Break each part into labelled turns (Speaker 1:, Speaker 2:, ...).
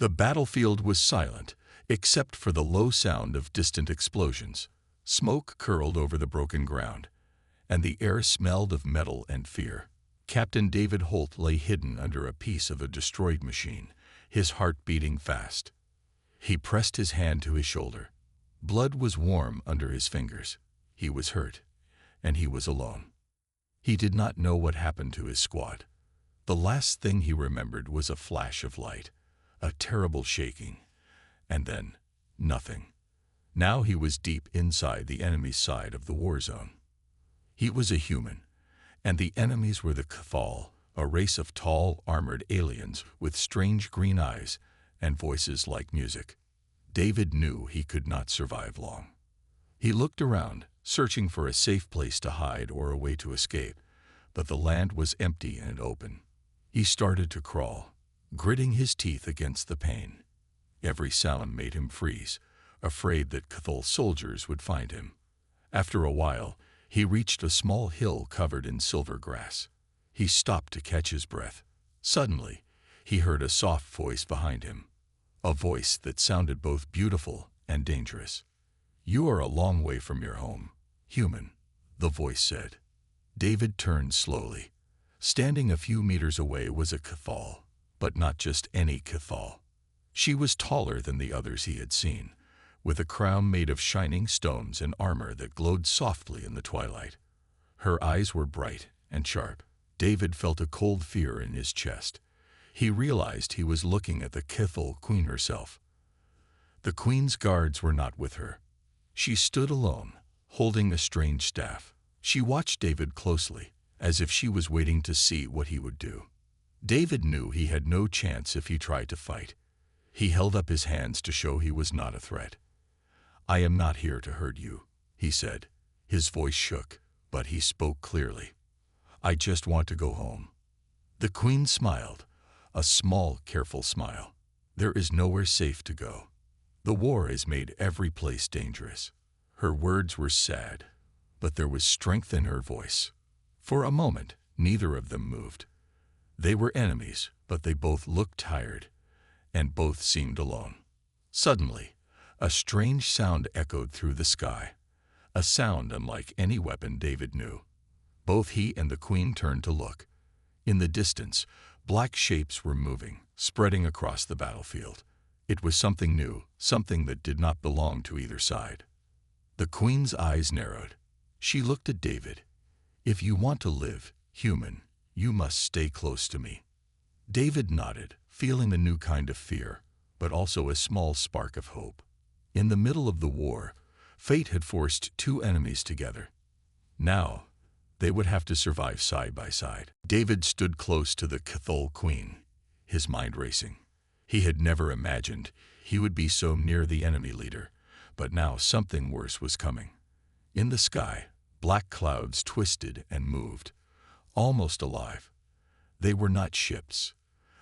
Speaker 1: The battlefield was silent, except for the low sound of distant explosions. Smoke curled over the broken ground, and the air smelled of metal and fear. Captain David Holt lay hidden under a piece of a destroyed machine, his heart beating fast. He pressed his hand to his shoulder. Blood was warm under his fingers. He was hurt, and he was alone. He did not know what happened to his squad. The last thing he remembered was a flash of light, a terrible shaking, and then nothing. Now he was deep inside the enemy's side of the war zone. He was a human, and the enemies were the Cathal, a race of tall, armored aliens with strange green eyes and voices like music. David knew he could not survive long. He looked around, searching for a safe place to hide or a way to escape, but the land was empty and open. He started to crawl, gritting his teeth against the pain. Every sound made him freeze, afraid that Cathal soldiers would find him. After a while, he reached a small hill covered in silver grass. He stopped to catch his breath. Suddenly, he heard a soft voice behind him, a voice that sounded both beautiful and dangerous. "You are a long way from your home, human," the voice said. David turned slowly. Standing a few meters away was a Cathal, but not just any Cathal. She was taller than the others he had seen, with a crown made of shining stones and armor that glowed softly in the twilight. Her eyes were bright and sharp. David felt a cold fear in his chest. He realized he was looking at the Cathal queen herself. The queen's guards were not with her. She stood alone, holding a strange staff. She watched David closely, as if she was waiting to see what he would do. David knew he had no chance if he tried to fight. He held up his hands to show he was not a threat. "I am not here to hurt you," he said. His voice shook, but he spoke clearly. "I just want to go home." The queen smiled, a small, careful smile. "There is nowhere safe to go. The war has made every place dangerous." Her words were sad, but there was strength in her voice. For a moment, neither of them moved. They were enemies, but they both looked tired, and both seemed alone. Suddenly, a strange sound echoed through the sky, a sound unlike any weapon David knew. Both he and the queen turned to look. In the distance, black shapes were moving, spreading across the battlefield. It was something new, something that did not belong to either side. The queen's eyes narrowed. She looked at David. "If you want to live, human, you must stay close to me." David nodded, feeling a new kind of fear, but also a small spark of hope. In the middle of the war, fate had forced two enemies together. Now, they would have to survive side by side. David stood close to the Cathal queen, his mind racing. He had never imagined he would be so near the enemy leader, but now something worse was coming. In the sky, black clouds twisted and moved, almost alive. They were not ships.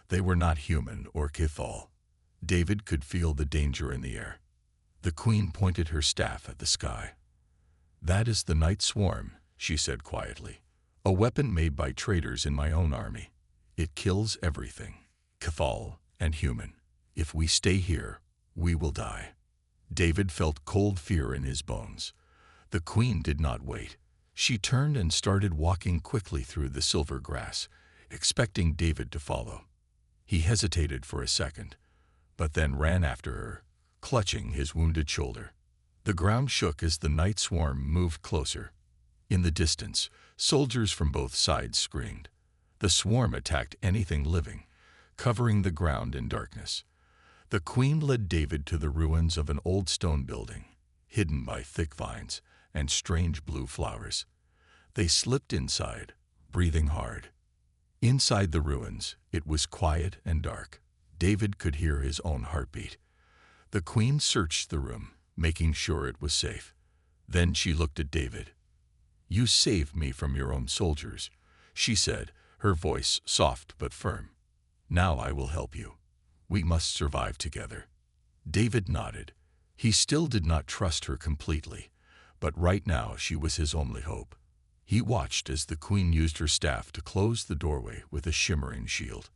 Speaker 1: They were not human or Cathal. David could feel the danger in the air. The queen pointed her staff at the sky. "That is the night swarm," she said quietly. "A weapon made by traitors in my own army. It kills everything, Cathal and human. If we stay here, we will die." David felt cold fear in his bones. The queen did not wait. She turned and started walking quickly through the silver grass, expecting David to follow. He hesitated for a second, but then ran after her, clutching his wounded shoulder. The ground shook as the night swarm moved closer. In the distance, soldiers from both sides screamed. The swarm attacked anything living, covering the ground in darkness. The queen led David to the ruins of an old stone building, hidden by thick vines and strange blue flowers. They slipped inside, breathing hard. Inside the ruins, it was quiet and dark. David could hear his own heartbeat. The queen searched the room, making sure it was safe. Then she looked at David. "You saved me from your own soldiers," she said, her voice soft but firm. "Now I will help you. We must survive together." David nodded. He still did not trust her completely, but right now she was his only hope. He watched as the queen used her staff to close the doorway with a shimmering shield.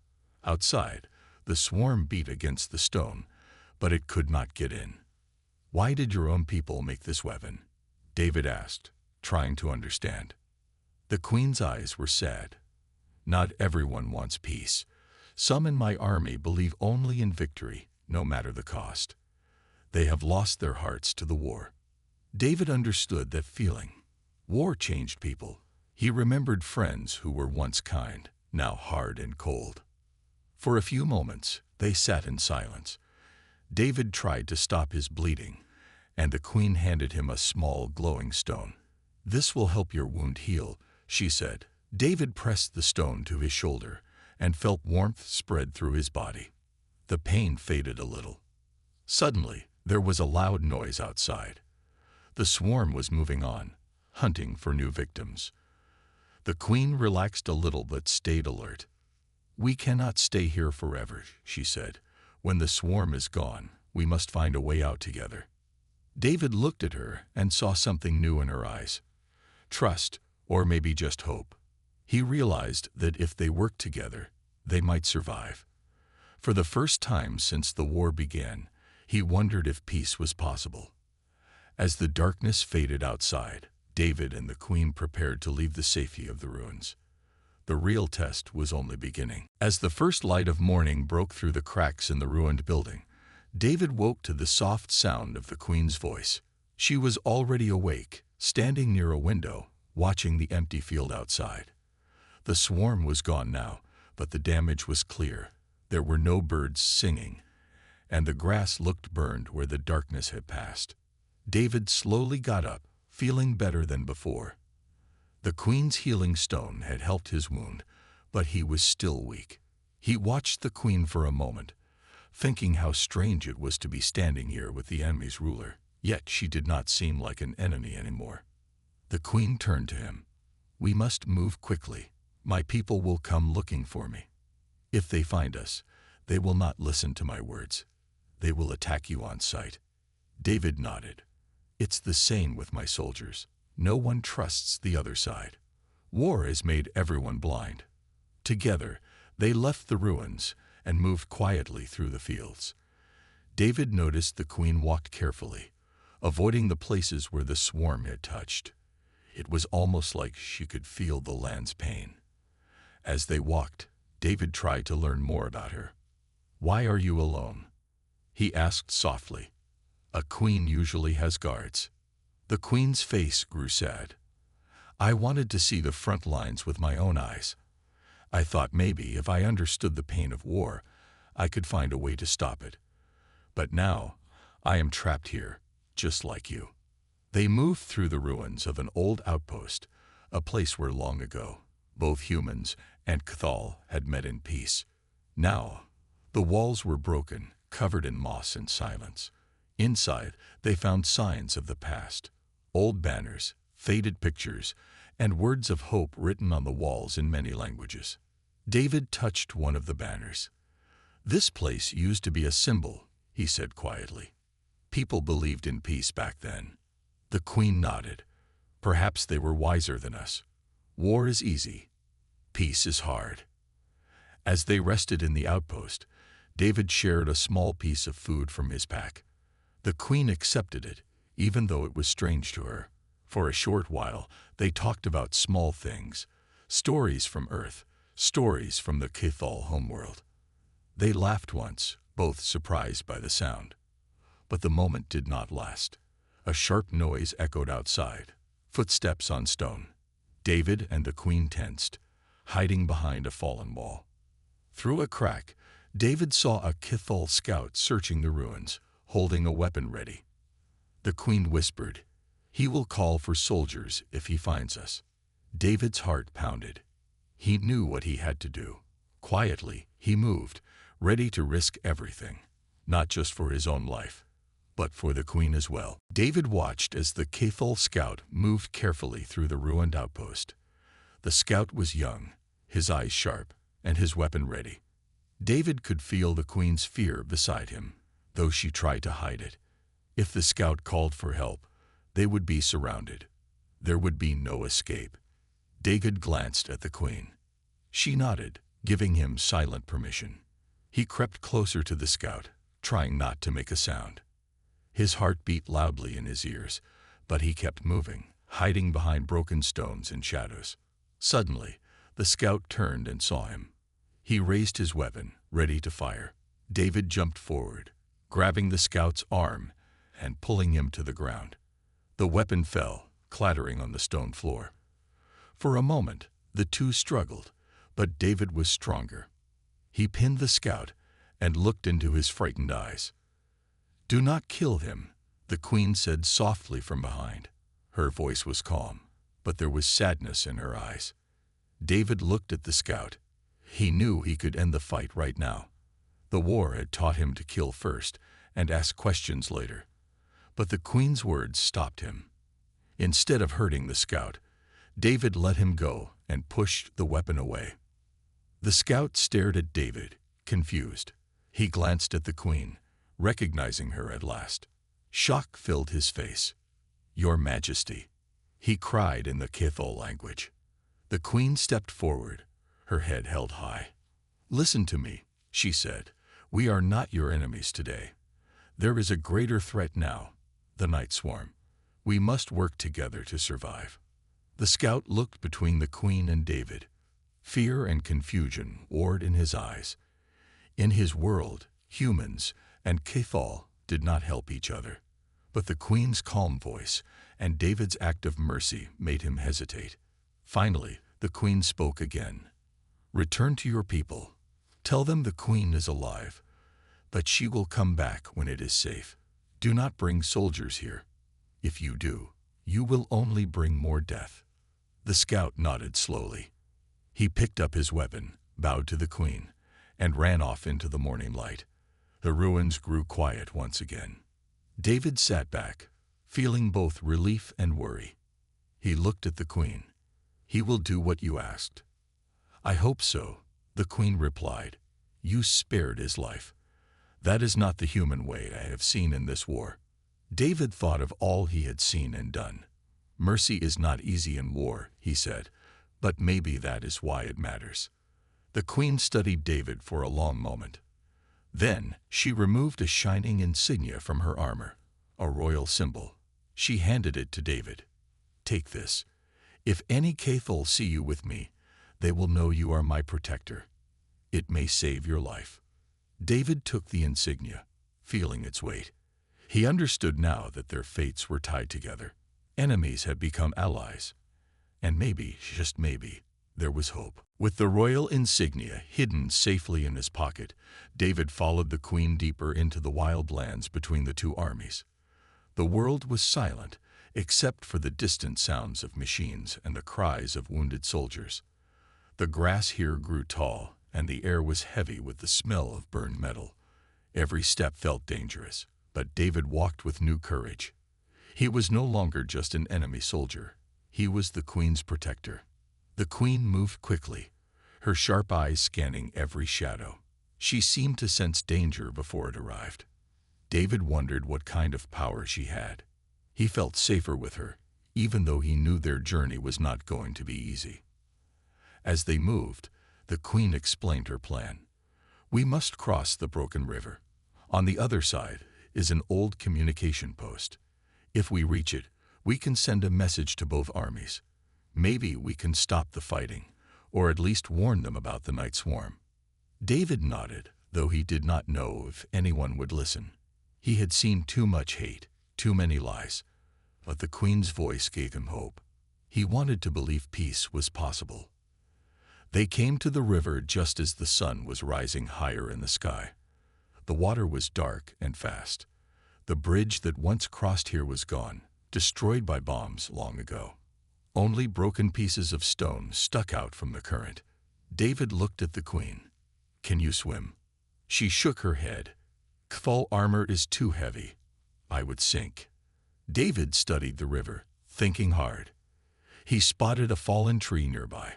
Speaker 1: Outside, The swarm beat against the stone, but it could not get in. "Why did your own people make this weapon?" David asked, trying to understand. The queen's eyes were sad. "Not everyone wants peace. Some in my army believe only in victory, no matter the cost. They have lost their hearts to the war." David understood that feeling. War changed people. He remembered friends who were once kind, now hard and cold. For a few moments, they sat in silence. David tried to stop his bleeding, and the queen handed him a small, glowing stone. "This will help your wound heal," she said. David pressed the stone to his shoulder and felt warmth spread through his body. The pain faded a little. Suddenly, there was a loud noise outside. The swarm was moving on, hunting for new victims. The queen relaxed a little but stayed alert. "We cannot stay here forever," she said. "When the swarm is gone, we must find a way out together." David looked at her and saw something new in her eyes. Trust, or maybe just hope. He realized that if they worked together, they might survive. For the first time since the war began, he wondered if peace was possible. As the darkness faded outside, David and the queen prepared to leave the safety of the ruins. The real test was only beginning. As the first light of morning broke through the cracks in the ruined building, David woke to the soft sound of the queen's voice. She was already awake, standing near a window, watching the empty field outside. The swarm was gone now, but the damage was clear. There were no birds singing, and the grass looked burned where the darkness had passed. David slowly got up, feeling better than before. The queen's healing stone had helped his wound, but he was still weak. He watched the queen for a moment, thinking how strange it was to be standing here with the enemy's ruler. Yet she did not seem like an enemy anymore. The queen turned to him. "We must move quickly. My people will come looking for me. If they find us, they will not listen to my words. They will attack you on sight." David nodded. "It's the same with my soldiers. No one trusts the other side. War has made everyone blind." Together, they left the ruins and moved quietly through the fields. David noticed the queen walked carefully, avoiding the places where the swarm had touched. It was almost like she could feel the land's pain. As they walked, David tried to learn more about her. "Why are you alone?" he asked softly. "A queen usually has guards." The queen's face grew sad. "I wanted to see the front lines with my own eyes. I thought maybe if I understood the pain of war, I could find a way to stop it. But now, I am trapped here, just like you." They moved through the ruins of an old outpost, a place where long ago, both humans and Cathal had met in peace. Now, the walls were broken, covered in moss and silence. Inside, they found signs of the past, old banners, faded pictures, and words of hope written on the walls in many languages. David touched one of the banners. "This place used to be a symbol," he said quietly. "People believed in peace back then." The queen nodded. "Perhaps they were wiser than us. War is easy. Peace is hard." As they rested in the outpost, David shared a small piece of food from his pack. The queen accepted it, even though it was strange to her. For a short while, they talked about small things, stories from Earth, stories from the Cathal homeworld. They laughed once, both surprised by the sound. But the moment did not last. A sharp noise echoed outside, footsteps on stone. David and the queen tensed, hiding behind a fallen wall. Through a crack, David saw a Cathal scout searching the ruins, holding a weapon ready. The queen whispered, "He will call for soldiers if he finds us." David's heart pounded. He knew what he had to do. Quietly, he moved, ready to risk everything, not just for his own life, but for the queen as well. David watched as the Cathal scout moved carefully through the ruined outpost. The scout was young, his eyes sharp, and his weapon ready. David could feel the queen's fear beside him, though she tried to hide it. If the scout called for help, they would be surrounded. There would be no escape. David glanced at the queen. She nodded, giving him silent permission. He crept closer to the scout, trying not to make a sound. His heart beat loudly in his ears, but he kept moving, hiding behind broken stones and shadows. Suddenly, the scout turned and saw him. He raised his weapon, ready to fire. David jumped forward, grabbing the scout's arm and pulling him to the ground. The weapon fell, clattering on the stone floor. For a moment, the two struggled, but David was stronger. He pinned the scout and looked into his frightened eyes. "Do not kill him," the queen said softly from behind. Her voice was calm, but there was sadness in her eyes. David looked at the scout. He knew he could end the fight right now. The war had taught him to kill first and ask questions later. But the queen's words stopped him. Instead of hurting the scout, David let him go and pushed the weapon away. The scout stared at David, confused. He glanced at the queen, recognizing her at last. Shock filled his face. "Your Majesty," he cried in the Cathol language. The queen stepped forward, her head held high. "Listen to me," she said. "We are not your enemies today. There is a greater threat now, the night swarm. We must work together to survive." The scout looked between the queen and David. Fear and confusion warred in his eyes. In his world, humans and Cathol did not help each other. But the queen's calm voice and David's act of mercy made him hesitate. Finally, the queen spoke again. "Return to your people. Tell them the queen is alive, but she will come back when it is safe. Do not bring soldiers here. If you do, you will only bring more death." The scout nodded slowly. He picked up his weapon, bowed to the queen, and ran off into the morning light. The ruins grew quiet once again. David sat back, feeling both relief and worry. He looked at the queen. "He will do what you asked." "I hope so," the queen replied. "You spared his life. That is not the human way I have seen in this war." David thought of all he had seen and done. "Mercy is not easy in war," he said, "but maybe that is why it matters." The queen studied David for a long moment. Then she removed a shining insignia from her armor, a royal symbol. She handed it to David. "Take this. If any Cathol see you with me, they will know you are my protector. It may save your life." David took the insignia, feeling its weight. He understood now that their fates were tied together. Enemies had become allies. And maybe, just maybe, there was hope. With the royal insignia hidden safely in his pocket, David followed the queen deeper into the wild lands between the two armies. The world was silent, except for the distant sounds of machines and the cries of wounded soldiers. The grass here grew tall, and the air was heavy with the smell of burned metal. Every step felt dangerous, but David walked with new courage. He was no longer just an enemy soldier. He was the queen's protector. The queen moved quickly, her sharp eyes scanning every shadow. She seemed to sense danger before it arrived. David wondered what kind of power she had. He felt safer with her, even though he knew their journey was not going to be easy. As they moved, the queen explained her plan. "We must cross the broken river. On the other side is an old communication post. If we reach it, we can send a message to both armies. Maybe we can stop the fighting, or at least warn them about the night swarm." David nodded, though he did not know if anyone would listen. He had seen too much hate, too many lies. But the queen's voice gave him hope. He wanted to believe peace was possible. They came to the river just as the sun was rising higher in the sky. The water was dark and fast. The bridge that once crossed here was gone, destroyed by bombs long ago. Only broken pieces of stone stuck out from the current. David looked at the queen. "Can you swim?" She shook her head. "Cathol armor is too heavy. I would sink." David studied the river, thinking hard. He spotted a fallen tree nearby.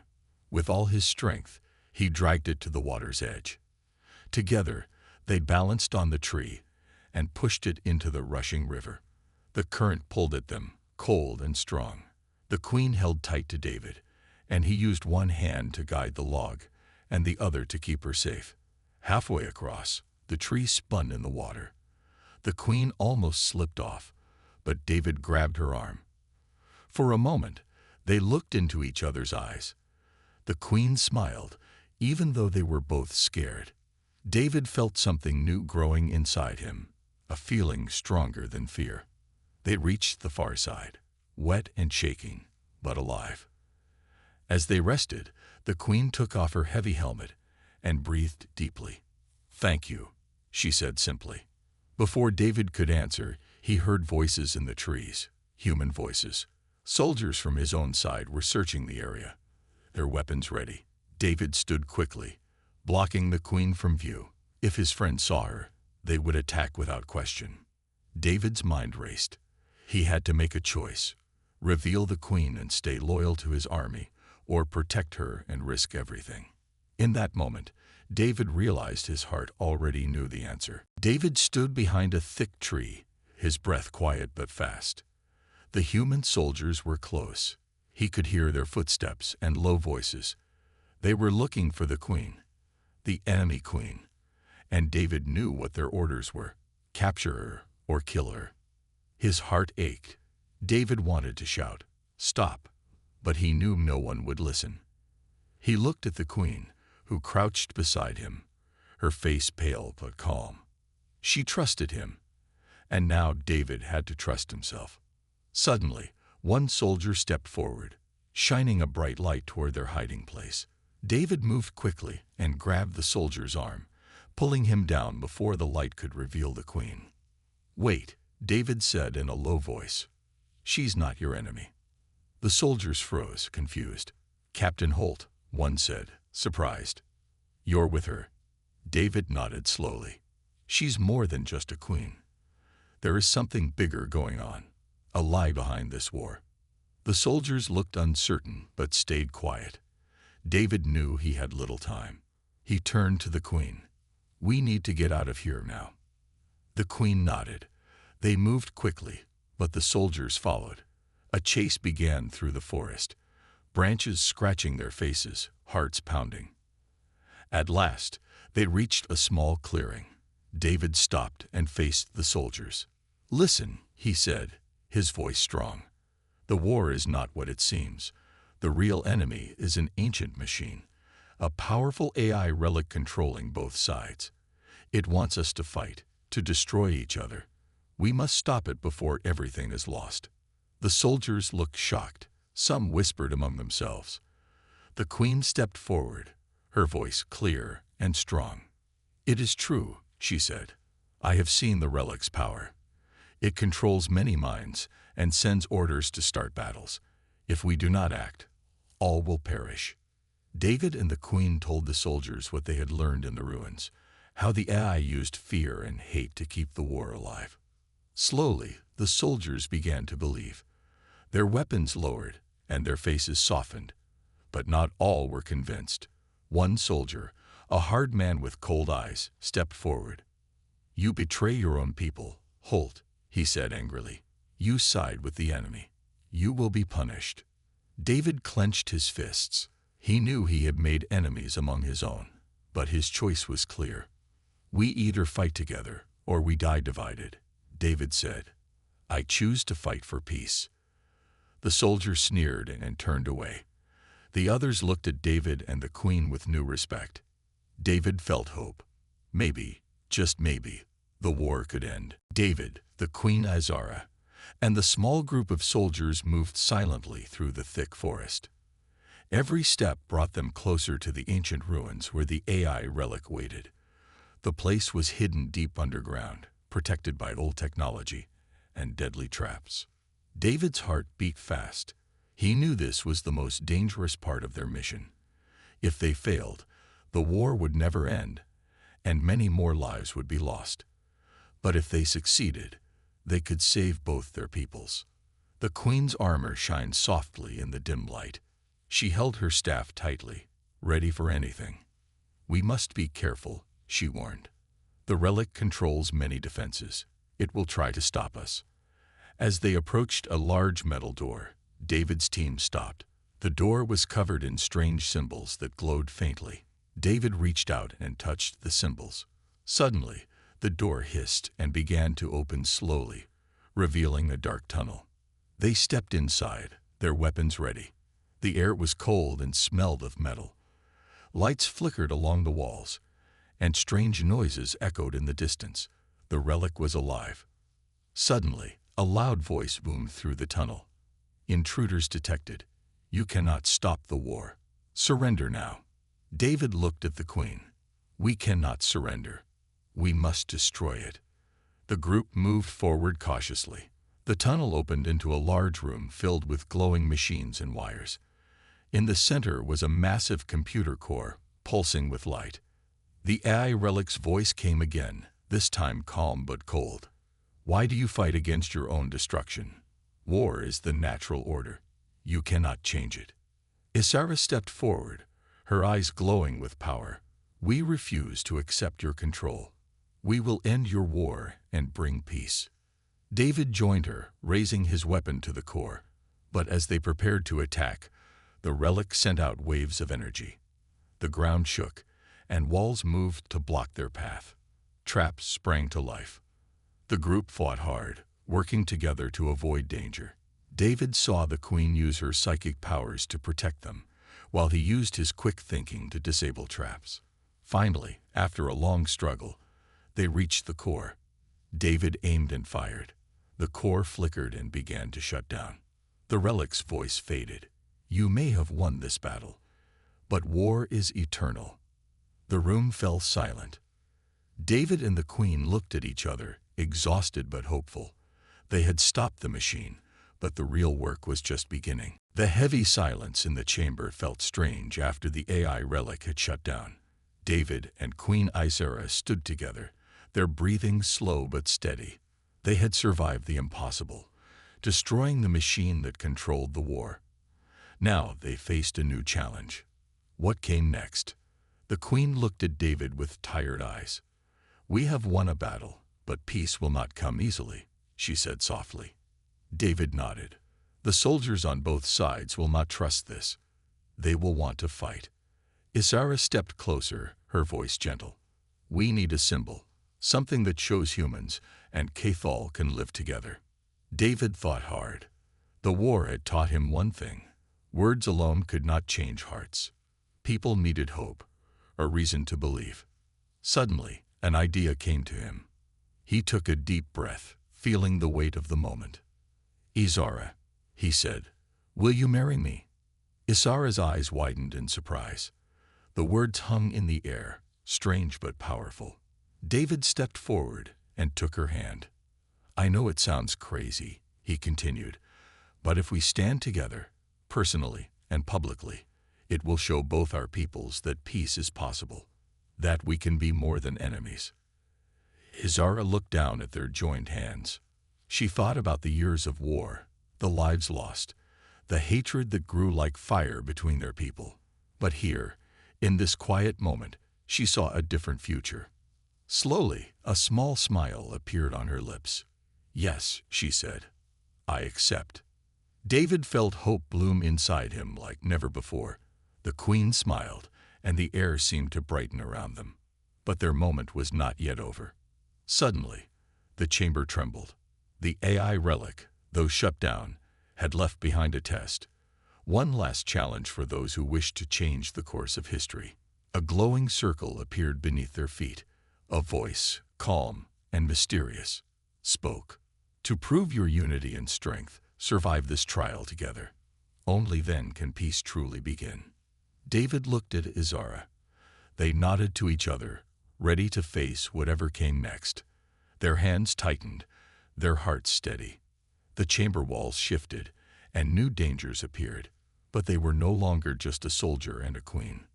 Speaker 1: With all his strength, he dragged it to the water's edge. Together, they balanced on the tree and pushed it into the rushing river. The current pulled at them, cold and strong. The queen held tight to David, and he used one hand to guide the log and the other to keep her safe. Halfway across, the tree spun in the water. The queen almost slipped off, but David grabbed her arm. For a moment, they looked into each other's eyes. The queen smiled, even though they were both scared. David felt something new growing inside him, a feeling stronger than fear. They reached the far side, wet and shaking, but alive. As they rested, the queen took off her heavy helmet and breathed deeply. "Thank you," she said simply. Before David could answer, he heard voices in the trees, human voices. Soldiers from his own side were searching the area, their weapons ready. David stood quickly, blocking the queen from view. If his friends saw her, they would attack without question. David's mind raced. He had to make a choice: reveal the queen and stay loyal to his army, or protect her and risk everything. In that moment, David realized his heart already knew the answer. David stood behind a thick tree, his breath quiet but fast. The human soldiers were close. He could hear their footsteps and low voices. They were looking for the queen, the enemy queen, and David knew what their orders were: capture her or kill her. His heart ached. David wanted to shout, "Stop," but he knew no one would listen. He looked at the queen, who crouched beside him, her face pale but calm. She trusted him, and now David had to trust himself. Suddenly, one soldier stepped forward, shining a bright light toward their hiding place. David moved quickly and grabbed the soldier's arm, pulling him down before the light could reveal the queen. "Wait," David said in a low voice. "She's not your enemy." The soldiers froze, confused. "Captain Holt," one said, surprised. "You're with her?" David nodded slowly. "She's more than just a queen. There is something bigger going on, a lie behind this war." The soldiers looked uncertain but stayed quiet. David knew he had little time. He turned to the queen. "We need to get out of here now." The queen nodded. They moved quickly, but the soldiers followed. A chase began through the forest, branches scratching their faces, hearts pounding. At last, they reached a small clearing. David stopped and faced the soldiers. "Listen," he said, his voice strong. "The war is not what it seems. The real enemy is an ancient machine, a powerful AI relic controlling both sides. It wants us to fight, to destroy each other. We must stop it before everything is lost." The soldiers looked shocked. Some whispered among themselves. The queen stepped forward, her voice clear and strong. "It is true," she said. "I have seen the relic's power. It controls many minds and sends orders to start battles. If we do not act, all will perish." David and the queen told the soldiers what they had learned in the ruins, how the AI used fear and hate to keep the war alive. Slowly, the soldiers began to believe. Their weapons lowered and their faces softened, but not all were convinced. One soldier, a hard man with cold eyes, stepped forward. "You betray your own people, Holt," he said angrily. "You side with the enemy. You will be punished." David clenched his fists. He knew he had made enemies among his own, but his choice was clear. "We either fight together or we die divided," David said. "I choose to fight for peace." The soldier sneered and turned away. The others looked at David and the queen with new respect. David felt hope. Maybe, just maybe, the war could end. David, the Queen Azara, and the small group of soldiers moved silently through the thick forest. Every step brought them closer to the ancient ruins where the AI relic waited. The place was hidden deep underground, protected by old technology and deadly traps. David's heart beat fast. He knew this was the most dangerous part of their mission. If they failed, the war would never end, and many more lives would be lost. But if they succeeded, they could save both their peoples. The queen's armor shined softly in the dim light. She held her staff tightly, ready for anything. "We must be careful," she warned. "The relic controls many defenses. It will try to stop us." As they approached a large metal door, David's team stopped. The door was covered in strange symbols that glowed faintly. David reached out and touched the symbols. Suddenly, the door hissed and began to open slowly, revealing a dark tunnel. They stepped inside, their weapons ready. The air was cold and smelled of metal. Lights flickered along the walls, and strange noises echoed in the distance. The relic was alive. Suddenly, a loud voice boomed through the tunnel. "Intruders detected. You cannot stop the war. Surrender now." David looked at the Queen. "We cannot surrender. We must destroy it." The group moved forward cautiously. The tunnel opened into a large room filled with glowing machines and wires. In the center was a massive computer core, pulsing with light. The AI relic's voice came again, this time calm but cold. "Why do you fight against your own destruction? War is the natural order. You cannot change it." Isara stepped forward, her eyes glowing with power. "We refuse to accept your control. We will end your war and bring peace." David joined her, raising his weapon to the core. But as they prepared to attack, the relic sent out waves of energy. The ground shook, and walls moved to block their path. Traps sprang to life. The group fought hard, working together to avoid danger. David saw the Queen use her psychic powers to protect them, while he used his quick thinking to disable traps. Finally, after a long struggle, they reached the core. David aimed and fired. The core flickered and began to shut down. The relic's voice faded. "You may have won this battle, but war is eternal." The room fell silent. David and the Queen looked at each other, exhausted but hopeful. They had stopped the machine, but the real work was just beginning. The heavy silence in the chamber felt strange after the AI relic had shut down. David and Queen Isara stood together, their breathing slow but steady. They had survived the impossible, destroying the machine that controlled the war. Now they faced a new challenge. What came next? The Queen looked at David with tired eyes. "We have won a battle, but peace will not come easily," she said softly. David nodded. "The soldiers on both sides will not trust this. They will want to fight." Isara stepped closer, her voice gentle. "We need a symbol, something that shows humans and Cathal can live together." David thought hard. The war had taught him one thing. Words alone could not change hearts. People needed hope, a reason to believe. Suddenly, an idea came to him. He took a deep breath, feeling the weight of the moment. "Isara," he said, "will you marry me?" Isara's eyes widened in surprise. The words hung in the air, strange but powerful. David stepped forward and took her hand. "I know it sounds crazy," he continued, "but if we stand together, personally and publicly, it will show both our peoples that peace is possible, that we can be more than enemies." Isara looked down at their joined hands. She thought about the years of war, the lives lost, the hatred that grew like fire between their people. But here, in this quiet moment, she saw a different future. Slowly, a small smile appeared on her lips. "Yes," she said, "I accept." David felt hope bloom inside him like never before. The Queen smiled, and the air seemed to brighten around them. But their moment was not yet over. Suddenly, the chamber trembled. The AI relic, though shut down, had left behind a test. One last challenge for those who wished to change the course of history. A glowing circle appeared beneath their feet. A voice, calm and mysterious, spoke. "To prove your unity and strength, survive this trial together. Only then can peace truly begin." David looked at Isara. They nodded to each other, ready to face whatever came next. Their hands tightened, their hearts steady. The chamber walls shifted, and new dangers appeared. But they were no longer just a soldier and a queen.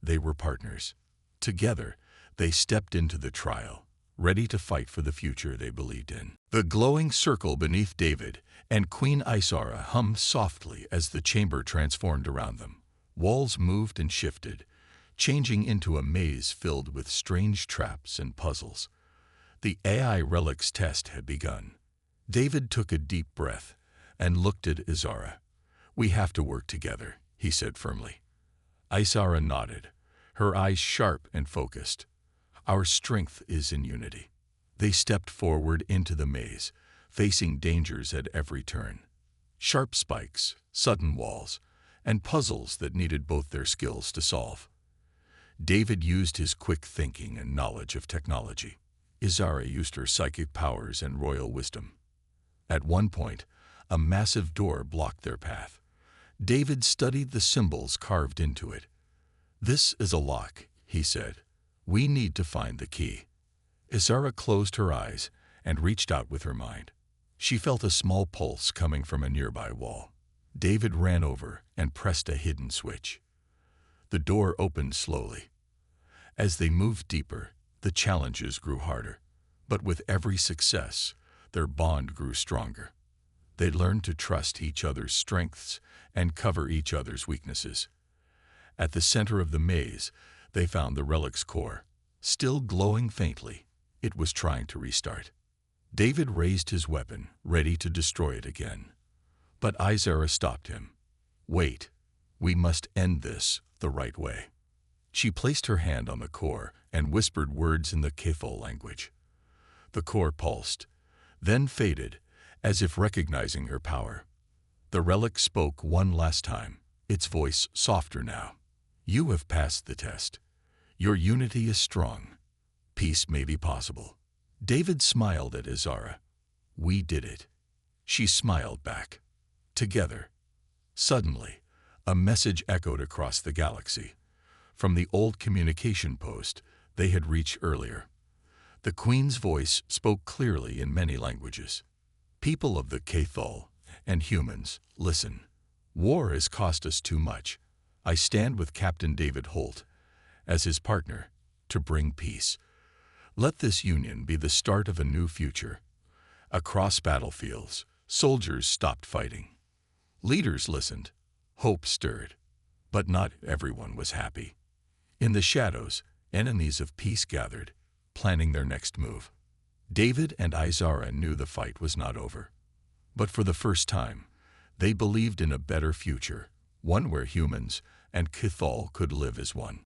Speaker 1: They were partners. Together, they stepped into the trial, ready to fight for the future they believed in. The glowing circle beneath David and Queen Isara hummed softly as the chamber transformed around them. Walls moved and shifted, changing into a maze filled with strange traps and puzzles. The AI relic's test had begun. David took a deep breath and looked at Isara. "We have to work together," he said firmly. Isara nodded, her eyes sharp and focused. Our strength is in unity. They stepped forward into the maze, facing dangers at every turn. Sharp spikes, sudden walls, and puzzles that needed both their skills to solve. David used his quick thinking and knowledge of technology. Izara used her psychic powers and royal wisdom. At one point, a massive door blocked their path. David studied the symbols carved into it. "This is a lock," he said. "We need to find the key." Izara closed her eyes and reached out with her mind. She felt a small pulse coming from a nearby wall. David ran over and pressed a hidden switch. The door opened slowly. As they moved deeper, the challenges grew harder. But with every success, their bond grew stronger. They learned to trust each other's strengths and cover each other's weaknesses. At the center of the maze, they found the relic's core. Still glowing faintly, it was trying to restart. David raised his weapon, ready to destroy it again. But Izara stopped him. "Wait, we must end this the right way." She placed her hand on the core and whispered words in the Cathol language. The core pulsed, then faded, as if recognizing her power. The relic spoke one last time, its voice softer now. "You have passed the test. Your unity is strong. Peace may be possible." David smiled at Izara. "We did it." She smiled back. Together. Suddenly, a message echoed across the galaxy. From the old communication post they had reached earlier. The Queen's voice spoke clearly in many languages. "People of the Cathol and humans, listen. War has cost us too much. I stand with Captain David Holt, as his partner, to bring peace. Let this union be the start of a new future." Across battlefields, soldiers stopped fighting. Leaders listened. Hope stirred. But not everyone was happy. In the shadows, enemies of peace gathered, planning their next move. David and Izara knew the fight was not over. But for the first time, they believed in a better future, one where humans and Cathol could live as one.